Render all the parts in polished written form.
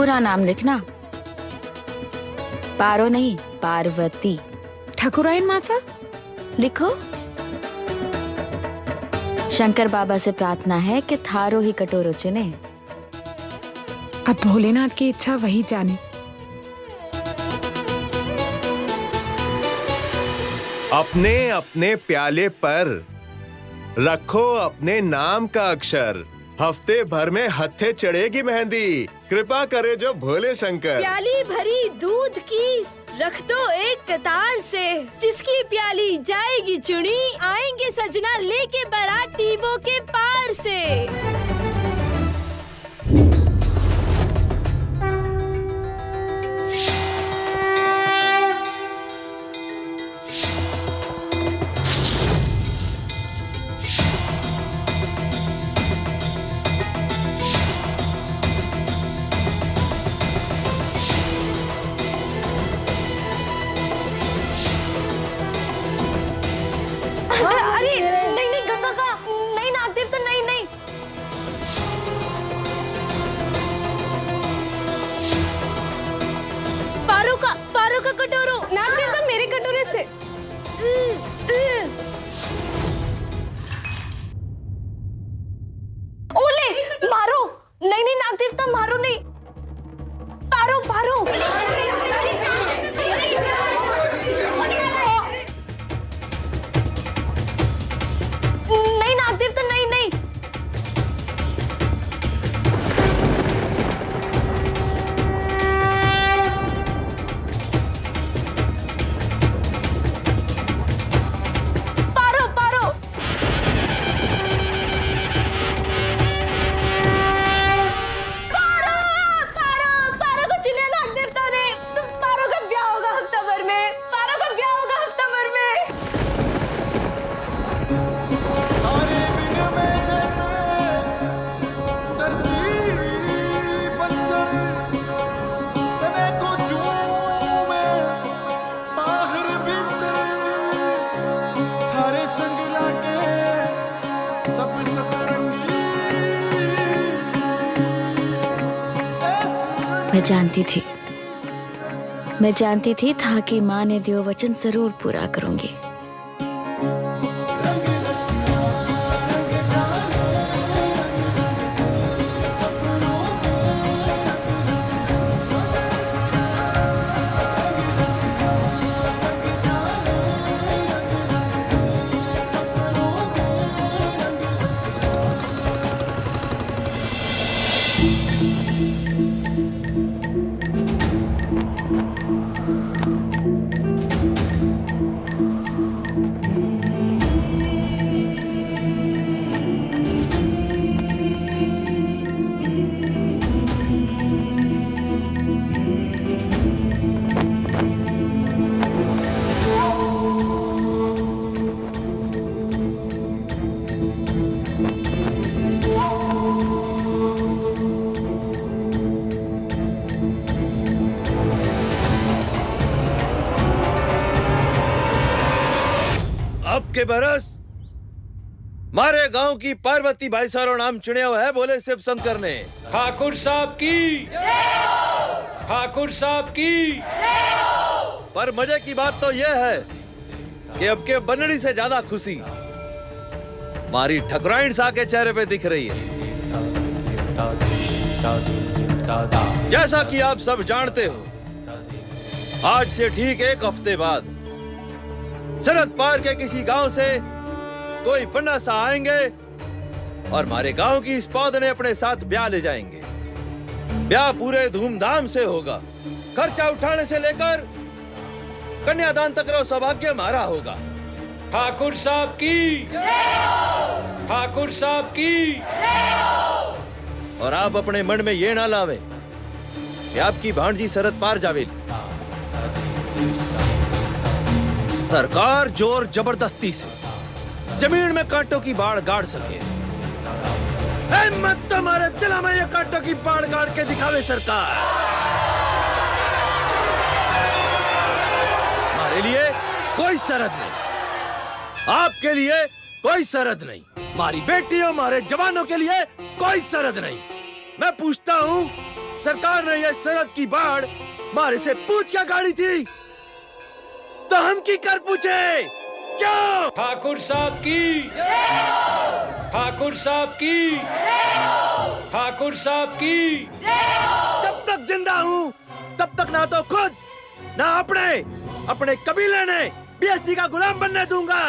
पूरा नाम लिखना। पारो नहीं, पार्वती। ठाकुराइन मासा लिखो। शंकर बाबा से प्रार्थना है कि थारो ही कटोरो चुने। अब भोलेनाथ की इच्छा वही जाने। अपने अपने प्याले पर रखो अपने नाम का अक्षर। हफ्ते भर में हत्थे चढ़ेगी मेहंदी। कृपा करे जो भोले शंकर। प्याली भरी दूध की रख दो एक कतार से, जिसकी प्याली जाएगी चुनी, आएंगे सजना लेके बारात टीबों के पार से। अरे नहीं नहीं गंगा का नहीं, नागदेव तो नहीं नहीं। पारो का कटोरो। नागदेव तो मेरे कटोरे से। ओले मारो। नहीं नहीं नागदेव तो मारो नहीं। पारो पारो। नहीं नागदेव तो नहीं नहीं। पारो पारो। पारो पारो पारो को चिन्ह नागदेव तो ने। पारो का ब्याह होगा हफ्ता भर में। पारो का ब्याह होगा हफ्ता भर में। मैं जानती थी था कि माँ ने दियो वचन जरूर पूरा करूंगी। के बरस मारे गांव की पार्वती भाई सारो नाम चुने हुआ है बोले शिव शंकर ने। ठाकुर साहब की ठाकुर साहब की। पर मजे की बात तो यह है कि अब के बनड़ी से ज्यादा खुशी मारी ठकुराइन सा के चेहरे पे दिख रही है। जैसा कि आप सब जानते हो, आज से ठीक एक हफ्ते बाद सरहद पार के किसी गांव से कोई पन्ना सा आएंगे और हमारे गांव की इस पौध ने अपने साथ ब्याह ले जाएंगे। ब्याह पूरे धूमधाम से होगा। खर्चा उठाने से लेकर कन्यादान तक का सौभाग्य हमारा होगा। ठाकुर साहब की ठाकुर साहब की। और आप अपने मन में ये ना लावे कि आपकी भांजी सरहद पार जावेली। सरकार जोर जबरदस्ती से जमीन में कांटों की बाढ़ गाड़ सके। हिम्मत तुम्हारे दिल में ये कांटों की बाढ़ गाड़ के दिखावे सरकार। हमारे लिए कोई सरहद नहीं, आपके लिए कोई सरहद नहीं, हमारी बेटियों हमारे जवानों के लिए कोई सरहद नहीं। मैं पूछता हूँ सरकार ने ये सरहद की बाढ़ मारे से पूछ क्या गाड़ी थी, तो हम की कर पूछे क्यों? ठाकुर साहब की ठाकुर साहब की ठाकुर साहब की जब तक जिंदा हूँ तब तक ना तो खुद ना अपने कबीले ने बीएसटी का गुलाम बनने दूंगा।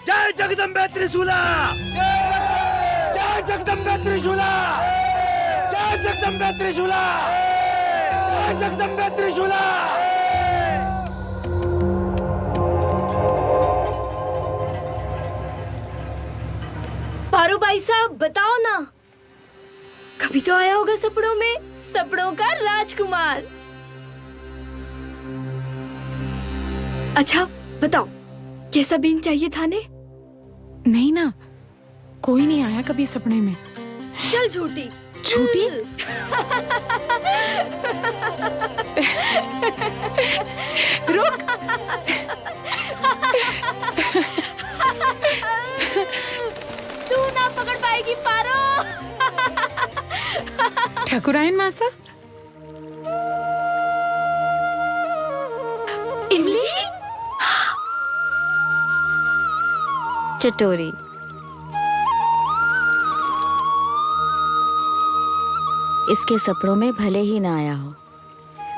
जय जगदम्बे त्रिशूला, जय जगदम्बे त्रिशूला, जय जगदम्बे त्रिशूला, जय जगदम्बे त्रिशूला। पारो भाई साहब बताओ ना, कभी तो आया होगा सपनों में, सपनों का राजकुमार। अच्छा बताओ, कैसा बीन चाहिए था ने? नहीं ना, कोई नहीं आया कभी सपने में। चल झूठी झूठी? रुक। तू ना पकड़ पाएगी पारो। ठाकुरायन मासा, इमली, चटोरी, इसके सपनों में भले ही ना आया हो,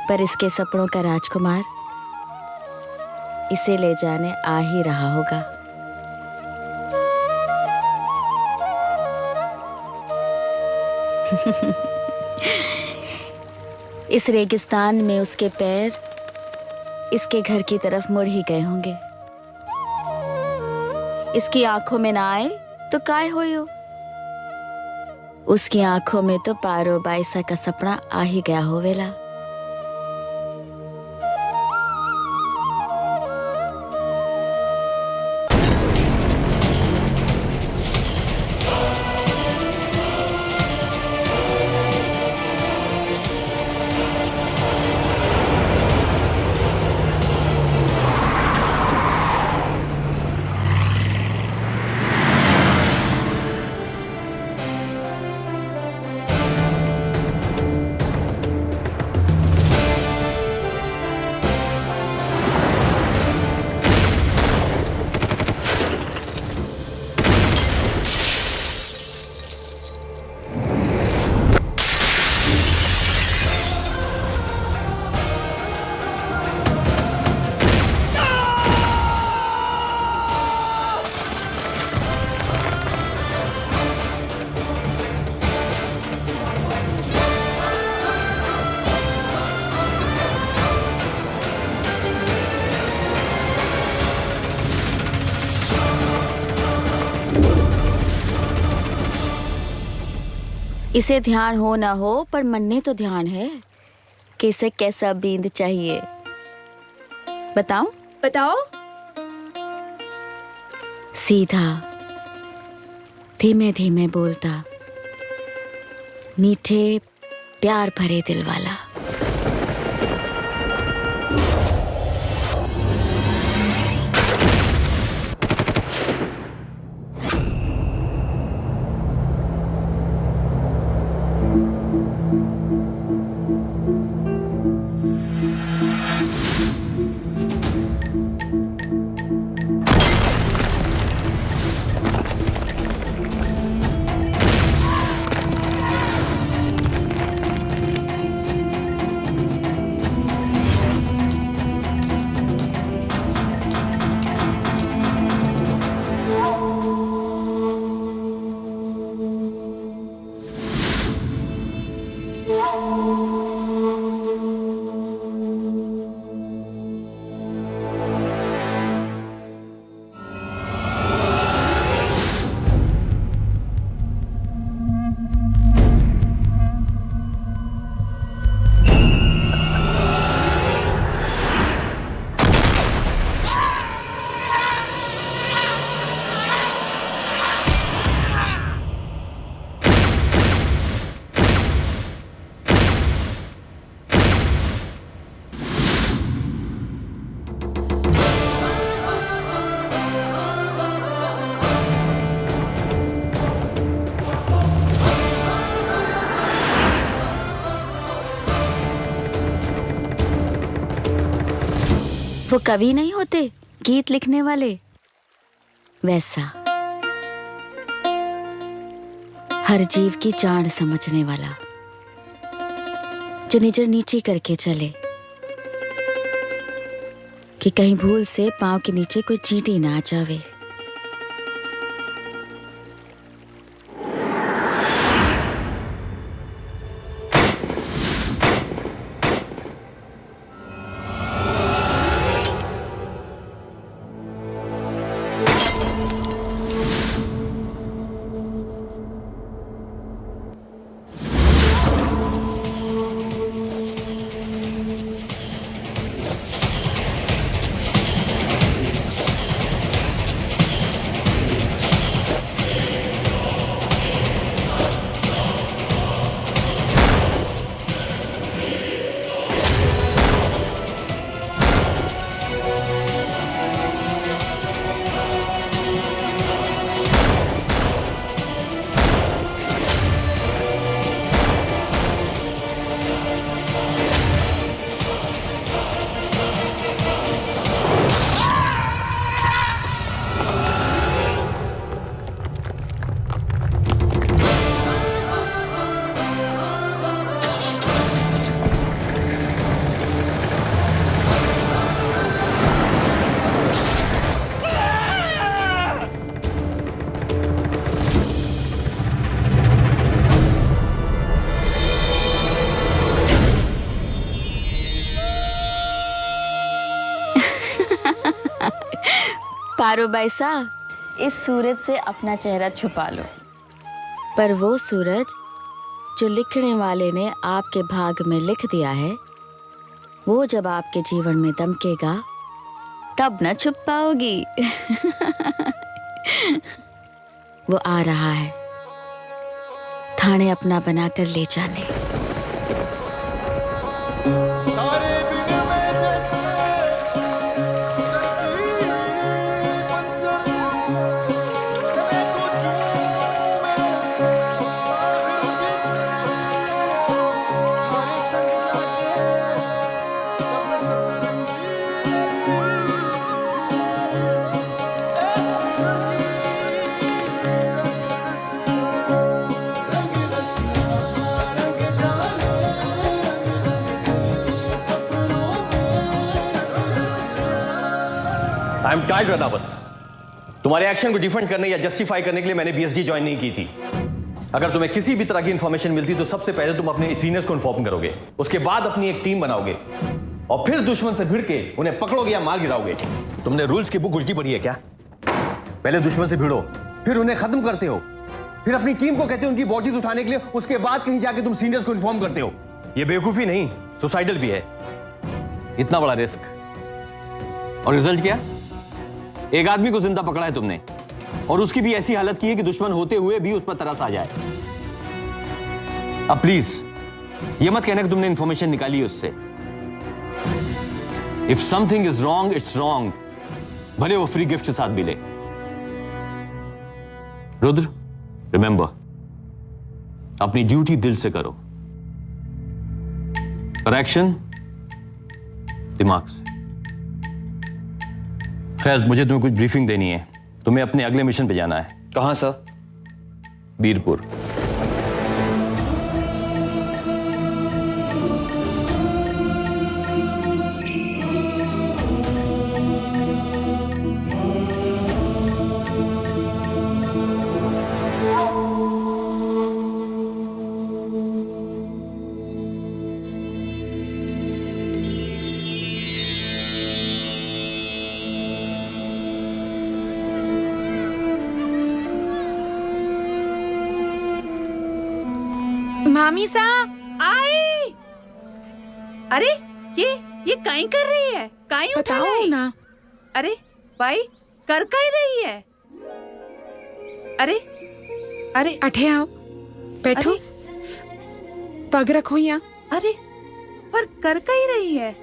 पर इसके सपनों का राजकुमार इसे ले जाने आ ही रहा होगा। इस रेगिस्तान में उसके पैर इसके घर की तरफ मुड़ ही गए होंगे। इसकी आंखों में ना आए तो काय होयो, उसकी आंखों में तो पारो बाईसा का सपना आ ही गया होवेला। इसे ध्यान हो ना हो, पर मन ने तो ध्यान है कि इसे कैसा बींद चाहिए। बताऊं? बताओ। सीधा, धीमे धीमे बोलता, मीठे प्यार भरे दिल वाला। वो कवि नहीं होते गीत लिखने वाले, वैसा हर जीव की जान समझने वाला, जो नजर नीचे करके चले कि कहीं भूल से पांव के नीचे कोई चींटी ना आ जावे। पारो बैसा, इस सूरज से अपना चेहरा छुपा लो। पर वो सूरज जो लिखने वाले ने आपके भाग में लिख दिया है, वो जब आपके जीवन में दमकेगा तब न छुप पाओगी। वो आ रहा है थाने अपना बनाकर ले जाने। I am tired Ranaut. तुम्हारे एक्शन को डिफेंड करने या जस्टिफाई करने के लिए मैंने बीएसजी ज्वाइन नहीं की थी। अगर तुम्हें किसी भी तरह की इंफॉर्मेशन मिलती तो सबसे पहले तुम अपने सीनियर्स को इन्फॉर्म करोगे, उसके बाद अपनी एक टीम बनाओगे और फिर दुश्मन से भिड़ के उन्हें पकड़ोगे या मार गिराओगे। तुमने रूल्स की बुक उल्टी पढ़ी है क्या? पहले दुश्मन से भिड़ो, फिर उन्हें खत्म करते हो, फिर अपनी टीम को कहते हो उनकी बॉडीज उठाने के लिए, उसके बाद कहीं जाके तुम सीनियर्स को इन्फॉर्म करते हो। यह बेवकूफी नहीं, सुसाइडल भी है। इतना बड़ा रिस्क और रिजल्ट क्या? एक आदमी को जिंदा पकड़ा है तुमने और उसकी भी ऐसी हालत की है कि दुश्मन होते हुए भी उस पर तरस आ जाए। अब प्लीज ये मत कहना कि तुमने इंफॉर्मेशन निकाली है उससे। If something is wrong it's wrong, भले वो फ्री गिफ्ट के साथ मिले। रुद्र, रिमेंबर, अपनी ड्यूटी दिल से करो, पर एक्शन दिमाग से। खैर, मुझे तुम्हें कुछ ब्रीफिंग देनी है। तुम्हें अपने अगले मिशन पे जाना है। कहां सर? बीरपुर। मामी सा आई। अरे ये काई कर रही है? काई उठा बताओ लाई? ना। अरे भाई कर काई रही है? अरे अरे अठे आओ, बैठो, पग रखो यहाँ। अरे पर कर काई रही है?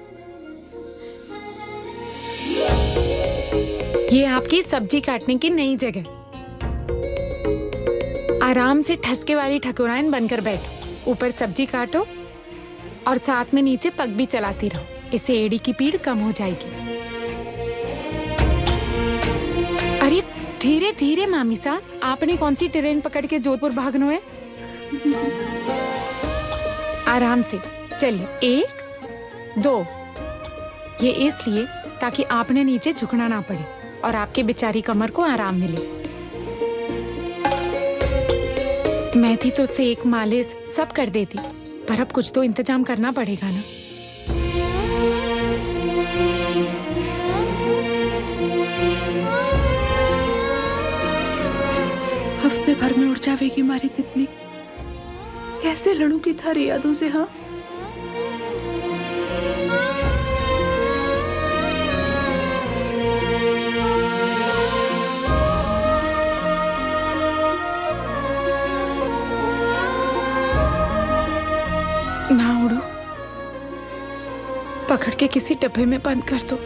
ये आपकी सब्जी काटने की नई जगह। आराम से ठसके वाली ठकुराइन बनकर बैठो, ऊपर सब्जी काटो और साथ में नीचे पग भी चलाती रहो। इससे एड़ी की पीड़ कम हो जाएगी। अरे धीरे धीरे मामी सा, आपने कौन सी ट्रेन पकड़ के जोधपुर भागना है? आराम से चलिए, 1 2। ये इसलिए ताकि आपने नीचे झुकना ना पड़े और आपके बेचारी कमर को आराम मिले। मैं थी तो सेक मालिश सब कर देती, पर अब कुछ तो इंतजाम करना पड़ेगा ना। हफ्ते भर में उड़ जावेगी मारी तितली। कैसे लड़ूंगी थारी यादों से? हाँ, ना उड़ो, पकड़ के किसी डब्बे में बंद कर दो।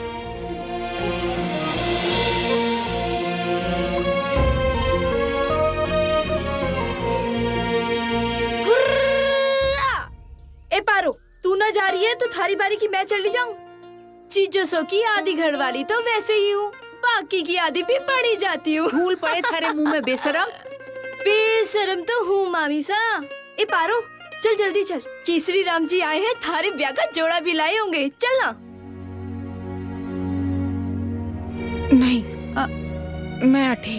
ए पारो, तू ना जा रही है तो थारी बारी की मैं चली जाऊं। चीजों सो की आधी घर वाली तो वैसे ही हूँ, बाकी की आधी भी पड़ी जाती हूँ। धूल पड़े थारे मुंह में बेशरम। बेशरम तो हूँ मामी सा। ए पारो, चल जल्दी चल, केसरी राम जी आए हैं, थारे ब्याह का जोड़ा भी लाए होंगे, चल ना। नहीं, मैं अठे।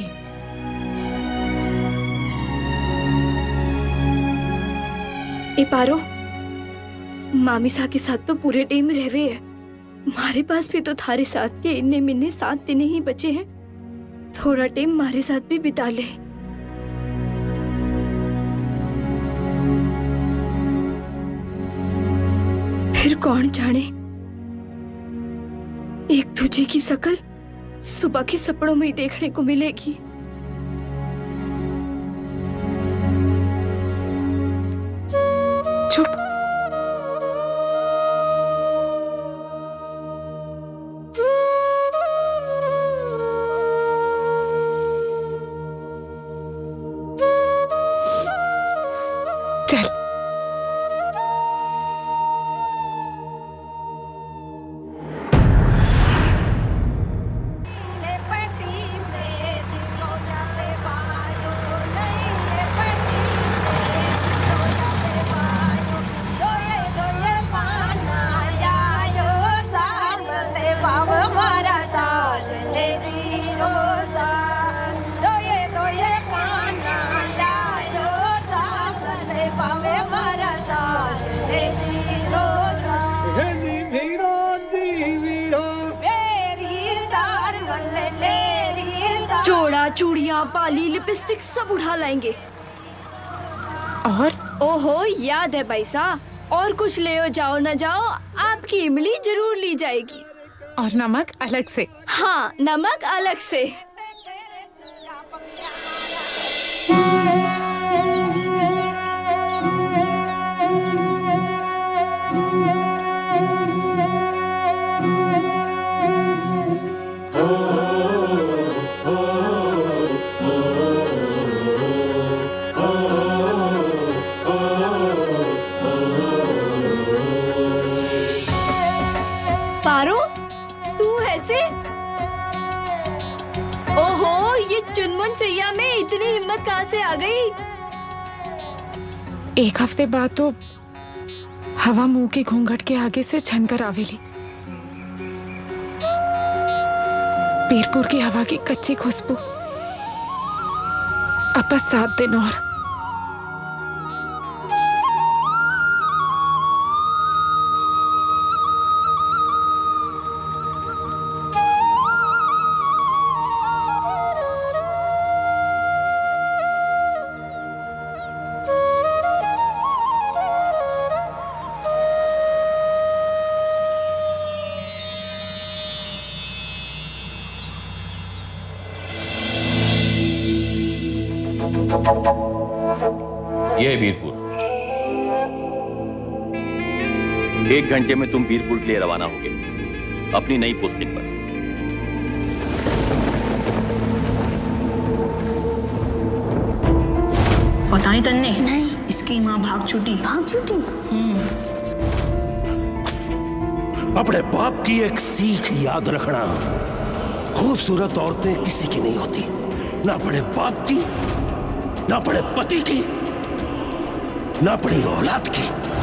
ए पारो, मामी सा के साथ तो पूरे टाइम रहवे है, हमारे पास भी तो थारे साथ के इन्ने मिन्ने 7 दिन ही बचे हैं, थोड़ा टाइम हमारे साथ भी बिता ले। फिर कौन जाने, एक दूजे की शकल सुबह के सपनों में ही देखने को मिलेगी। चुप। चल। जोड़ा, चूड़ियाँ, बाली, लिपस्टिक सब उठा लाएंगे। और ओहो, याद है भाई साहब, और कुछ ले जाओ न जाओ, आपकी इमली जरूर ली जाएगी। और नमक अलग से। हाँ, नमक अलग से। पारो, तू ऐसे? ओहो, ये चुनमुन चैया में इतनी हिम्मत कहाँ से आ गई? 1 हफ्ते बाद तो हवा मुंह के घूंघट के आगे से छनकर आवेली। पीरपुर की हवा की कच्ची खुशबू। अब बस 7 दिन और। ये है बीरपुर। 1 घंटे में तुम बीरपुर के लिए रवाना होगे अपनी नई पोस्टिंग पर। पता नहीं तन्ने? नहीं। इसकी माँ भाग छूटी। अपने बाप की एक सीख याद रखना, खूबसूरत औरतें किसी की नहीं होती, ना बड़े बाप की, ना बड़े पति की, ना बड़ी औलाद की।